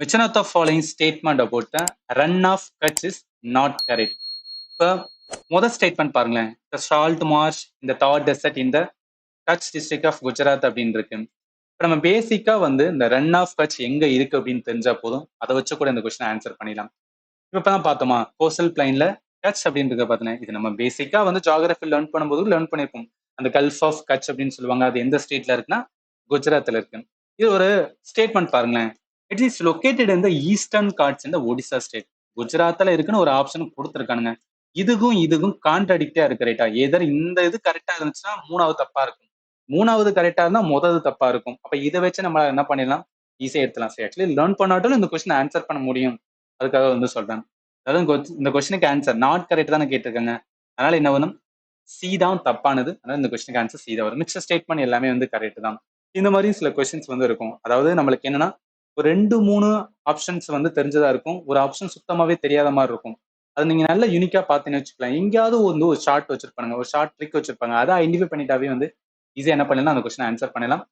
Which one of the following statement about the run of Kutch is not correct? இப்போ முதல் statement பாருங்களேன். The salt marsh in the Thar desert in the Kutch district of Gujarat அப்படின்னு இருக்கு. இப்போ நம்ம பேசிக்கா வந்து இந்த ரன் ஆஃப் கட்ச் எங்க இருக்கு அப்படின்னு தெரிஞ்சா போதும். அதை வச்சு கூட இந்த கொஸ்டின் ஆன்சர் பண்ணிடலாம். இப்பதான் பார்த்தோமா கோஸ்டல் பிளைன்ல கட்ச் அப்படின்றத பார்த்தேன். இது நம்ம பேசிக்கா வந்து ஜியாகிரபி லேர்ன் பண்ணும்போது லேர்ன் பண்ணிருப்போம். அந்த கல்ஃப் ஆஃப் கட்ச் அப்படின்னு சொல்லுவாங்க. அது எந்த ஸ்டேட்ல இருக்குன்னா குஜராத்ல இருக்கு. இது ஒரு ஸ்டேட்மெண்ட் பாருங்களேன். It is located in the Eastern Ghats இந்த ஒடிசா ஸ்டேட். குஜராத்ல இருக்குன்னு ஒரு ஆப்ஷன் கொடுத்துருக்கானுங்க. இதுக்கும் கான்ட்ராடிக்டா இருக்கு ரைட்டா. எதர் இந்த இது கரெக்டா இருந்துச்சுன்னா மூணாவது தப்பா இருக்கும். மூணாவது கரெக்டா இருந்தா முதல் தப்பா இருக்கும். அப்ப இதை வச்சு நம்ம என்ன பண்ணிடலாம், ஈஸியா எடுத்துலாம். சரி, ஆக்சுவலி லேர்ன் பண்ணாட்டும் இந்த கொஸ்டின் ஆன்சர் பண்ண முடியும். அதுக்காக வந்து சொல்றேன். அதாவது இந்த கொஸ்டினுக்கு ஆன்சர் நாட் கரெக்ட் தானே கேட்டிருக்காங்க. அதனால என்ன வரும், சி தான் தப்பானது. அதனால இந்த கொஸ்டினுக்கு ஆன்சர் சி தான் வரும். மிச்ச ஸ்டேட்மெண்ட் எல்லாமே வந்து கரெக்ட் தான். இந்த மாதிரி சில கொஸ்டின்ஸ் வந்து இருக்கும். அதாவது நம்மளுக்கு என்னன்னா ஒரு 2-3 ஆப்ஷன்ஸ் வந்து தெரிஞ்சதா இருக்கும். ஒரு ஆப்ஷன் சுத்தமாவே தெரியாத மாதிரி இருக்கும். அது நீங்க நல்ல யூனிக்கா பார்த்தீங்கன்னு வச்சுக்கலாம். எங்கேயாவது வந்து ஒரு ஷார்ட் வச்சிருப்பாங்க, ஒரு ஷார்ட் ட்ரிக் வச்சிருப்பாங்க. அதை ஐடென்டிஃபை பண்ணிட்டாவே வந்து ஈஸியா என்ன பண்ணலாம், அந்த கொஸ்டின் ஆன்சர் பண்ணலாம்.